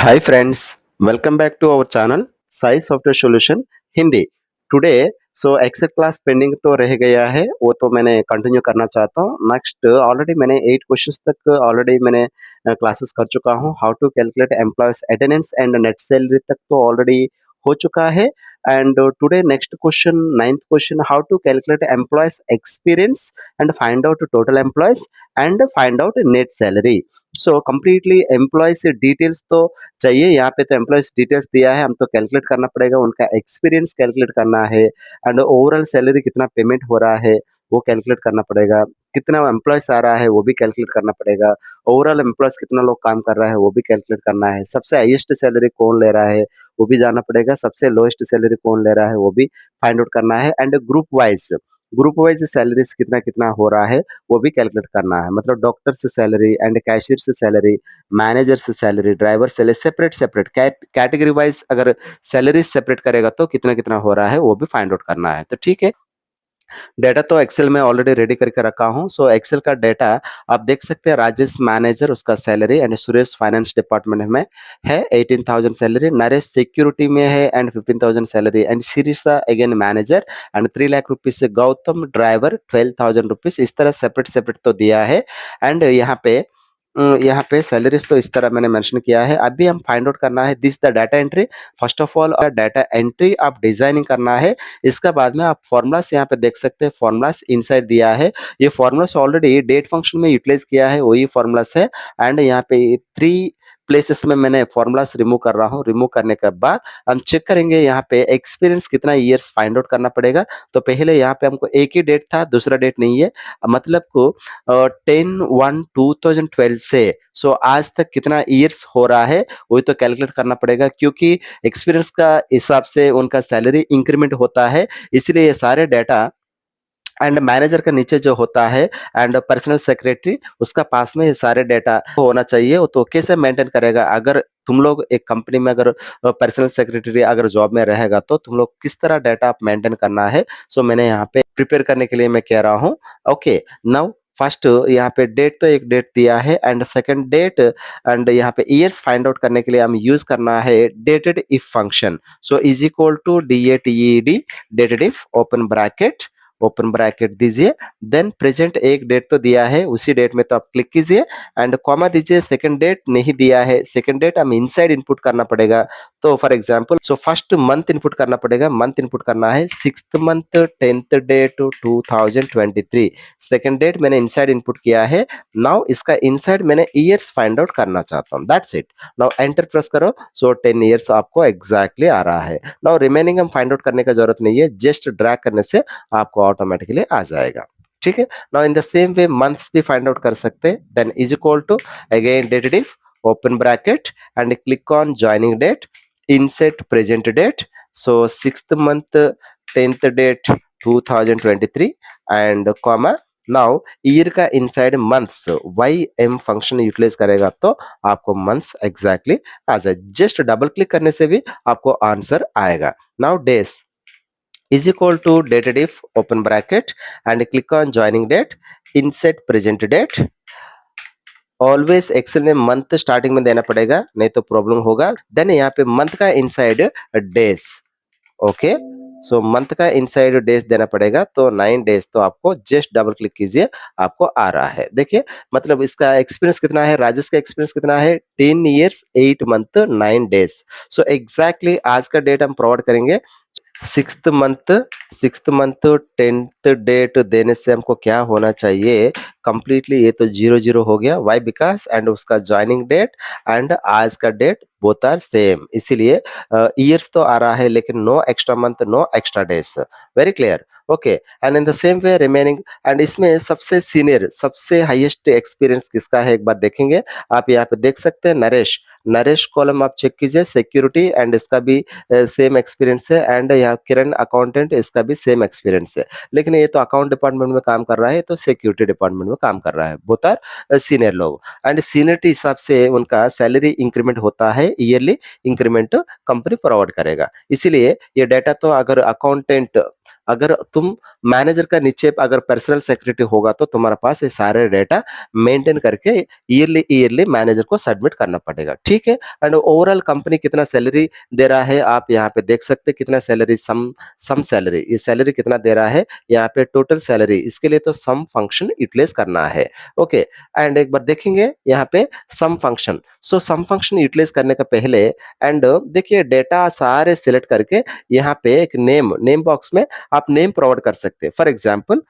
Hi friends, welcome back to our channel Sai software solution Hindi. Today Excel class pending तो रह गया है, वो तो मैंने कंटिन्यू करना चाहता हूँ। नेक्स्ट ऑलरेडी मैंने 8 क्वेश्चंस तक ऑलरेडी मैंने क्लासेस कर चुका हूँ। How to calculate employees attendance and net salary तक तो ऑलरेडी हो चुका है। And today next question, 9th question, how to calculate employees experience and find out total employees and find out net salary. So completely employees details तो चाहिए। यहाँ पे तो एम्प्लॉयज डिटेल्स दिया है, हम तो कैलकुलेट करना पड़ेगा, उनका एक्सपीरियंस कैलकुलेट करना है एंड ओवरऑल सैलरी कितना पेमेंट हो रहा है वो कैलकुलेट करना पड़ेगा। कितना एम्प्लॉयज आ रहा है वो भी कैलकुलेट करना पड़ेगा। ओवरऑल एम्प्लॉयज कितना लोग काम कर रहा है वो भी कैलकुलेट करना है। सबसे हाईएस्ट सैलरी कौन ले रहा है वो भी जानना पड़ेगा। सबसे लोएस्ट सैलरी कौन ले रहा है वो भी फाइंड आउट करना है। एंड ग्रुप वाइज सैलरीज कितना कितना हो रहा है वो भी कैलकुलेट करना है। मतलब डॉक्टर से सैलरी एंड कैशियर से सैलरी, मैनेजर से salary, driver salary, separate separate category wise अगर सैलरी सेपरेट करेगा तो कितना कितना हो रहा है वो भी फाइंड आउट करना है। तो ठीक है, डेटा तो एक्सेल में ऑलरेडी रेडी करके रखा हूँ। एक्सेल का डेटा आप देख सकते हैं। राजेश मैनेजर, उसका salary, and Suresh finance department में है 18,000 सैलरी। नरेश सिक्योरिटी में है and 15,000 salary. And Shirisha again manager and 3 lakh rupees से गौतम ड्राइवर 12,000 रुपीज। इस तरह सेपरेट सेपरेट तो दिया है। एंड यहाँ पे सैलरीज तो इस तरह मैंने मेंशन किया है। अभी हम फाइंड आउट करना है this the data entry. First of all data entry आप डिजाइनिंग करना है। इसका बाद में आप फॉर्मूलास यहाँ पे देख सकते हैं, फॉर्मूलास इनसाइड दिया है। ये फॉर्मूलास ऑलरेडी डेट फंक्शन में यूटिलाइज किया है, वही फॉर्मूलास है। एंड यहाँ पे 3 प्लेसेस में मैंने फॉर्मूलास रिमूव कर रहा हूँ। रिमूव करने के बाद हम चेक करेंगे यहाँ पे एक्सपीरियंस कितना ईयर्स फाइंड आउट करना पड़ेगा। तो पहले यहाँ पे हमको एक ही डेट था, दूसरा डेट नहीं है। मतलब को 10/1/2012 से आज तक कितना ईयर्स हो रहा है वही तो कैलकुलेट करना पड़ेगा, क्योंकि एक्सपीरियंस का हिसाब से उनका सैलरी इंक्रीमेंट होता है। इसलिए ये सारे डाटा एंड मैनेजर का नीचे जो होता है एंड पर्सनल सेक्रेटरी, उसका पास में ये सारे डेटा होना चाहिए। वो तो कैसे मेंटेन करेगा? अगर तुम लोग एक कंपनी में अगर पर्सनल सेक्रेटरी अगर जॉब में रहेगा तो तुम लोग किस तरह डाटा आप मेंटेन करना है। मैंने यहाँ पे प्रिपेयर करने के लिए मैं कह रहा हूँ। ओके, नाउ फर्स्ट यहाँ पे डेट तो एक डेट दिया है एंड सेकंड डेट, एंड यहाँ पे ईयर्स फाइंड आउट करने के लिए हम यूज करना है dated if function. Is equal to DATED dated if open bracket दीजिए। देन प्रेजेंट एक डेट तो दिया है, उसी डेट में तो आप क्लिक कीजिए एंड कॉमा दीजिए। सेकंड डेट नहीं दिया है, सेकंड डेट हम इनसाइड इनपुट करना पड़ेगा। तो for example first month input करना पड़ेगा। मंथ इनपुट करना है 6th month 10th date 2023। Second date मैंने इनसाइड इनपुट किया है। नाउ इसका इनसाइड मैंने ईयर्स फाइंड आउट करना चाहता हूँ। That's it. Now enter press करो। 10 ईयर्स आपको एग्जैक्टली आ रहा है। नाउ रिमेनिंग हम फाइंड आउट करने का जरूरत नहीं है, जस्ट ड्रैग करने से आपको ऑटोमेटिकली आ जाएगा। ठीक है, now in the same way months भी फाइंड आउट कर सकते हैं। Then is equal to again dated if open bracket and click on joining date, insert present date। 6th month 10th date 2023 and comma. Now year का inside months YM function utilize करेगा तो आपको months exactly आ जाए। Just double click करने से भी आपको answer आएगा। Now days is equal to dated if open bracket and click on joining date, insert present date। Always Excel में मंथ स्टार्टिंग में देना पड़ेगा, नहीं तो प्रॉब्लम होगा। देन यहाँ पे मंथ का इनसाइड डेज। ओके, मंथ का इनसाइड डेज देना पड़ेगा। तो 9 डेज तो आपको जस्ट डबल क्लिक कीजिए, आपको आ रहा है। देखिए मतलब इसका एक्सपीरियंस कितना है, राजेश का एक्सपीरियंस कितना है, 10 ईयर्स 8 मंथ 9 डेज। एग्जैक्टली आज का डेट हम प्रोवाइड करेंगे। 6th मंथ 10th डेट देने से हमको क्या होना चाहिए, कंप्लीटली ये तो 0 0 हो गया। वाई? बिकॉज एंड उसका ज्वाइनिंग डेट एंड आज का डेट बोथ आर सेम, इसीलिए ईयर्स तो आ रहा है लेकिन no extra month, no extra days. Very clear? Okay, and in the same way remaining. And इसमें सबसे सीनियर, सबसे हाईएस्ट एक्सपीरियंस किसका है एक बार देखेंगे। आप यहाँ पे देख सकते हैं नरेश। नरेश कॉलम आप चेक कीजिए, सिक्योरिटी एंड इसका भी सेम एक्सपीरियंस है। एंड यहाँ किरण अकाउंटेंट, इसका भी सेम एक्सपीरियंस है। लेकिन ये तो अकाउंट डिपार्टमेंट में काम कर रहा है, तो सिक्योरिटी डिपार्टमेंट में काम कर रहा है। बोथ आर सीनियर लोग एंड सीनियरिटी हिसाब से उनका सैलरी इंक्रीमेंट होता है। ईयरली इंक्रीमेंट कंपनी प्रोवाइड करेगा। इसीलिए ये डाटा तो अगर अकाउंटेंट, अगर तुम मैनेजर का नीचे अगर पर्सनल सेक्रेटरी होगा तो तुम्हारे पास ये सारे डाटा मेंटेन करके ईयरली मैनेजर को सबमिट करना पड़ेगा। ठीक। ठीक है? एंड ओवरऑल कंपनी कितना सैलरी दे रहा है, आप यहाँ पे देख सकते हैं कितना सैलरी सम सैलरी, ये सैलरी कितना दे रहा है, यहाँ पे टोटल सैलरी, इसके लिए तो सम फंक्शन यूटिलाइज़ करना है। ओके, एंड एक बार देखेंगे यहाँ पे सम फंक्शन। सो सम फंक्शन यूटिलाइज़ करने का पहले एंड देखिए डेटा सारे सिलेक्ट करके यहाँ पे एक नेम बॉक्स में आप नेम प्रोवाइड कर सकते हैं। फॉर एग्जांपल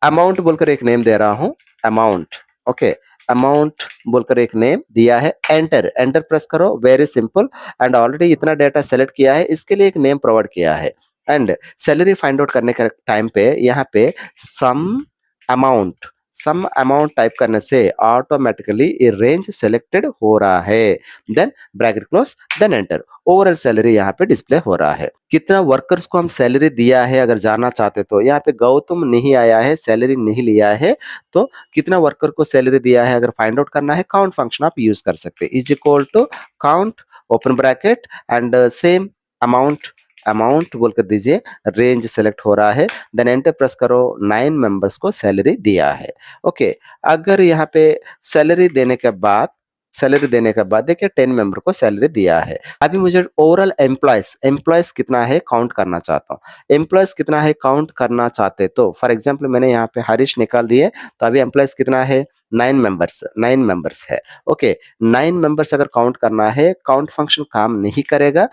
अमाउंट बोलकर एक नेम दे रहा हूँ, अमाउंट, ओके, अमाउंट बोलकर एक नेम दिया है, एंटर, एंटर प्रेस करो, वेरी सिंपल। एंड ऑलरेडी इतना डेटा सेलेक्ट किया है, इसके लिए एक नेम प्रोवाइड किया है। एंड सैलरी फाइंड आउट करने का टाइम पे यहाँ पे sum amount, sum amount type करने से ऑटोमेटिकली ये रेंज सेलेक्टेड हो रहा है। Then bracket close, then enter, overall salary यहाँ पे डिस्प्ले हो रहा है। कितना वर्कर्स को हम सैलरी दिया है अगर जानना चाहते तो यहाँ पे गौतम नहीं आया है, सैलरी नहीं लिया है, तो कितना वर्कर को सैलरी दिया है अगर फाइंड आउट करना है, काउंट फंक्शन आप यूज कर सकते हैं, is equal to count open bracket and same amount, amount बोलकर दीजिए, रेंज सेलेक्ट हो रहा है, देन एंटर प्रेस करो, 9 मेंबर्स को सैलरी दिया है। ओके, अगर यहाँ पे सैलरी देने के बाद, सैलरी देने के बाद देखिए 10 मेंबर को सैलरी दिया है। अभी मुझे ओवरऑल एम्प्लॉयज कितना है काउंट करना चाहता हूँ। एम्प्लॉयज कितना है काउंट करना चाहते तो फॉर एग्जांपल मैंने यहाँ पे हरीश निकाल दिए, तो अभी एम्प्लॉयज कितना है, 9 मेंबर्स है। ओके, 9 मेंबर्स अगर काउंट करना है, काउंट फंक्शन काम नहीं करेगा,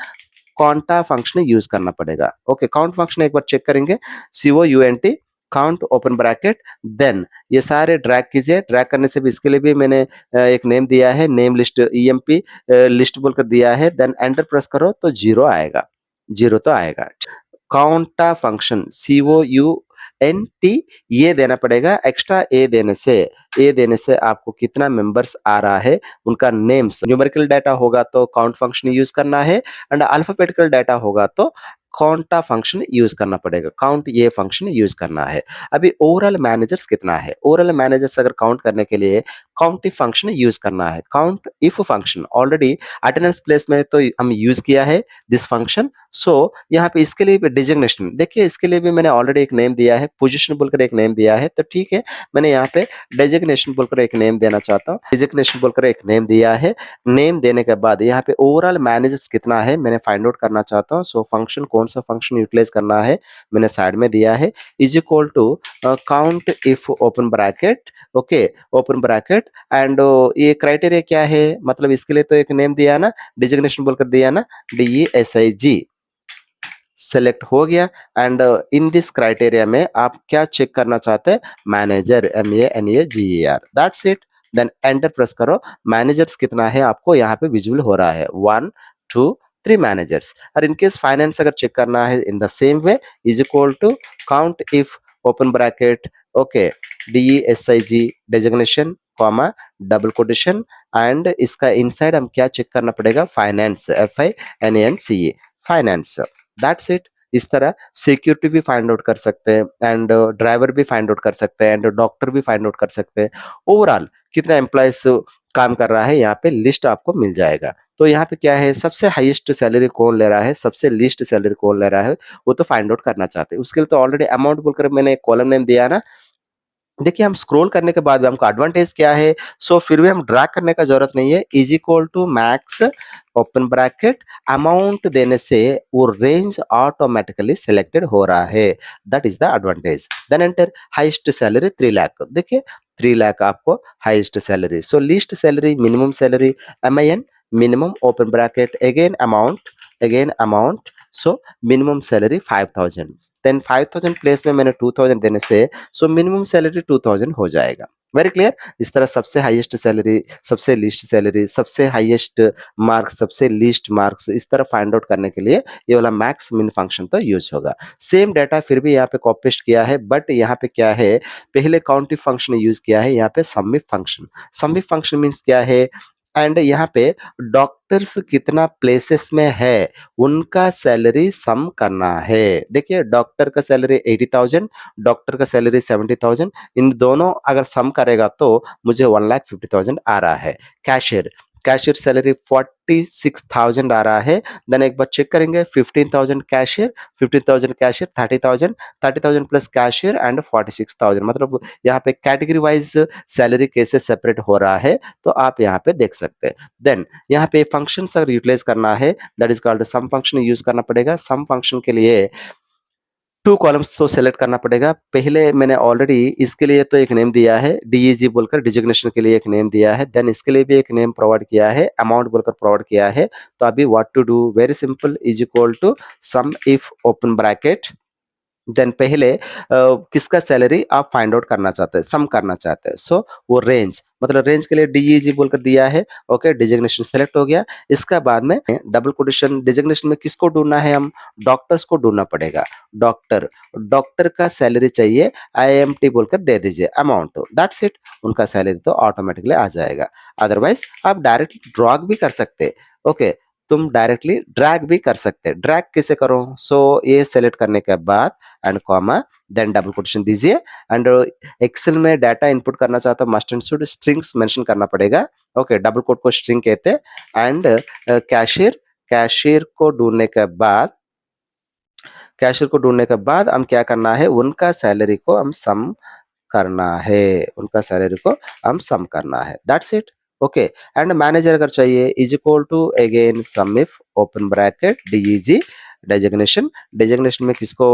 काउंटा फंक्शन यूज करना पड़ेगा। ओके, काउंट फंक्शन एक बार चेक करेंगे, COUNT count open bracket, then ये सारे ड्रैग कीजिए, ड्रैग करने से भी इसके लिए भी मैंने एक नेम दिया है, नेम लिस्ट EMP लिस्ट बोलकर दिया है, देन एंटर प्रेस करो तो 0 आएगा, 0 तो आएगा। काउंटा फंक्शन COUNT ये देना पड़ेगा, एक्स्ट्रा ए देने से आपको कितना मेंबर्स आ रहा है उनका नेम्स, न्यूमेरिकल डाटा होगा तो काउंट फंक्शन यूज करना है, एंड अल्फाबेटिकल डाटा होगा तो काउंटा फंक्शन यूज करना पड़ेगा, काउंट ये फंक्शन यूज करना है। अभी ओवरऑल मैनेजर्स कितना है, ओवरऑल मैनेजर्स अगर काउंट करने के लिए काउंट इफ फंक्शन यूज करना है, count if function already attendance place में तो हम यूज किया है दिस फंक्शन। सो यहाँ पे इसके लिए भी डिजिग्नेशन देखिए, इसके लिए भी मैंने ऑलरेडी एक नेम दिया है, पोजीशन बोलकर एक नेम दिया है, तो ठीक है, मैंने यहाँ पे डेजिग्नेशन बोलकर एक नेम देना चाहता हूँ, डेजिग्नेशन बोलकर एक नेम दिया है। नेम देने के बाद यहाँ पे ओवरऑल मैनेजर्स कितना है मैंने फाइंड आउट करना चाहता हूँ। सो फंक्शन कौन सा फंक्शन यूटिलाइज करना है मैंने साइड में दिया है, is equal to count if open bracket, okay, open bracket and ये क्राइटेरिया क्या है, मतलब इसके लिए तो एक नेम दिया ना, डिजिग्नेशन बोलकर दिया ना, DESIG सेलेक्ट हो गया। एंड इन दिस क्राइटेरिया में आप क्या चेक करना चाहते हैं, manager, MANAGER, that's it. Then enter press करो, मैनेजर्स कितना है आपको यहाँ पे विजिबल हो रहा है, 1 2 3 मैनेजर्स। और इनकेस फाइनेंस अगर चेक करना है in the same way, is equal to count if open bracket, okay, DESIG designation comma double quotation, and इसका इनसाइड हम क्या चेक करना पड़ेगा, finance, FINANCE, finance, that's it. इस तरह सिक्योरिटी भी फाइंड आउट कर सकते हैं, एंड ड्राइवर भी फाइंड आउट कर सकते हैं, एंड डॉक्टर भी फाइंड आउट कर सकते हैं। ओवरऑल कितना एम्प्लॉयज काम कर रहा है यहाँ पे लिस्ट आपको मिल जाएगा। तो यहाँ पे क्या है, सबसे हाईएस्ट सैलरी कौन ले रहा है, सबसे लीस्ट सैलरी कौन ले रहा है, वो तो फाइंड आउट करना चाहते हैं। उसके लिए तो ऑलरेडी अमाउंट बोलकर मैंने कॉलम नेम दिया ना। देखिए हम स्क्रॉल करने के बाद भी हमको एडवांटेज क्या है, सो फिर भी हम ड्रैग करने का जरूरत नहीं है, is equal to max open bracket amount देने से वो रेंज ऑटोमेटिकली सिलेक्टेड हो रहा है, that is the advantage. Then enter, highest salary 3 lakh, देखिए 3 लाख आपको highest salary. So least salary, minimum salary, MIN minimum open bracket again amount, so minimum salary 5000, then 5000 place में मैंने 2000 देने से सो मिनिमम सैलरी 2000 हो जाएगा। Very clear. इस तरह सबसे हाईएस्ट सैलरी, सबसे लीस्ट सैलरी, सबसे हाईएस्ट मार्क्स, सबसे लीस्ट मार्क्स, इस तरह फाइंड आउट करने के लिए ये वाला मैक्स मिन फंक्शन तो यूज होगा। सेम डाटा फिर भी यहाँ पे कॉपी पेस्ट किया है, बट यहाँ पे क्या है, पहले काउंटिव फंक्शन यूज किया है, यहाँ पे समिफ फंक्शन। समिफ फंक्शन मीन्स क्या है, एंड यहाँ पे डॉक्टर्स कितना प्लेसेस में है उनका सैलरी सम करना है। देखिए डॉक्टर का सैलरी 80,000, डॉक्टर का सैलरी 70,000, इन दोनों अगर सम करेगा तो मुझे 1,50,000 आ रहा है। कैशियर, कैशियर सैलरी 46,000 आ रहा है, देन एक बार चेक करेंगे 15,000 cashier, 15,000 cashier, 30,000, 30,000 plus cashier and 46,000, मतलब यहाँ पे कैटेगरी वाइज सैलरी कैसे सेपरेट हो रहा है, तो आप यहाँ पे देख सकते हैं। देन यहाँ पे फंक्शंस अगर यूटिलाइज करना है, that is called sum function use करना पड़ेगा। सम फंक्शन के लिए 2 कॉलम्स तो सेलेक्ट करना पड़ेगा। पहले मैंने ऑलरेडी इसके लिए तो एक नेम दिया है, डीईजी बोलकर डिजिग्नेशन के लिए एक नेम दिया है, देन इसके लिए भी एक नेम प्रोवाइड किया है, अमाउंट बोलकर प्रोवाइड किया है। तो अभी what to do, very simple, is equal to sum if open bracket, then पहले किसका सैलरी आप फाइंड आउट करना चाहते हैं, सम करना चाहते हैं, सो वो रेंज, मतलब रेंज के लिए डीईजी बोलकर दिया है। ओके, डिजिग्नेशन सेलेक्ट हो गया। इसका बाद में डबल कोटेशन डिजिग्नेशन में किसको ढूंढना है, हम डॉक्टर्स को ढूंढना पड़ेगा। डॉक्टर, डॉक्टर का सैलरी चाहिए, आईएमटी बोलकर दे दीजिए अमाउंट, दैट्स इट, उनका सैलरी तो ऑटोमेटिकली आ जाएगा। अदरवाइज आप डायरेक्टली ड्रॉग भी कर सकते हैं। ओके, तुम डायरेक्टली ड्रैग भी कर सकते हैं। ड्रैग कैसे करो, सो ये सेलेक्ट करने के बाद and comma, then double quotation दीजिए, एंड एक्सेल में डाटा इनपुट करना चाहता हूं, must and should strings mention करना पड़ेगा। ओके, डबल कोट को स्ट्रिंग कहते हैं। एंड कैशियर, कैशियर को ढूंढने के बाद, कैशियर को ढूंढने के बाद हम क्या करना है, उनका सैलरी को हम सम करना है, उनका सैलरी को हम सम करना है, that's it. Okay, and manager अगर चाहिए, is equal to again sum if open bracket D E G designation, designation में किसको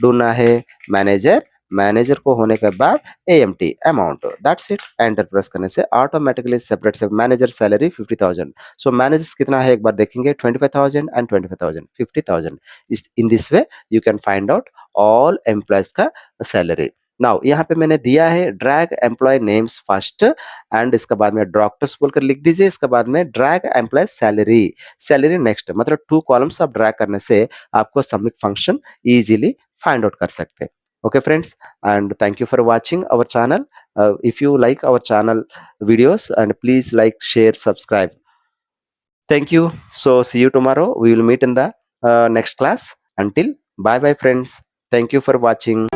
ढूंढना है, मैनेजर, मैनेजर को होने के बाद AMT amount, that's it. Enter press करने से ऑटोमेटिकली सेपरेट से मैनेजर सैलरी 50,000। सो मैनेजर्स कितना है एक बार देखेंगे, 25,000 एंड 25,000, 50,000। इस in this way you can find out all employees का सैलरी। नाउ यहाँ पे मैंने दिया है drag employee names first, and इसके बाद में डॉक्टर्स बोलकर लिख दीजिए, इसके बाद में drag employee salary, salary next, मतलब 2 कॉलम्स आप ड्रैग करने से आपको submit function easily find out कर सकते हैं। Okay friends, and thank you for watching our channel. If you like our channel videos, and please like, share, subscribe. Thank you. So see you tomorrow. We will meet in the next class. Until bye bye friends. Thank you for watching.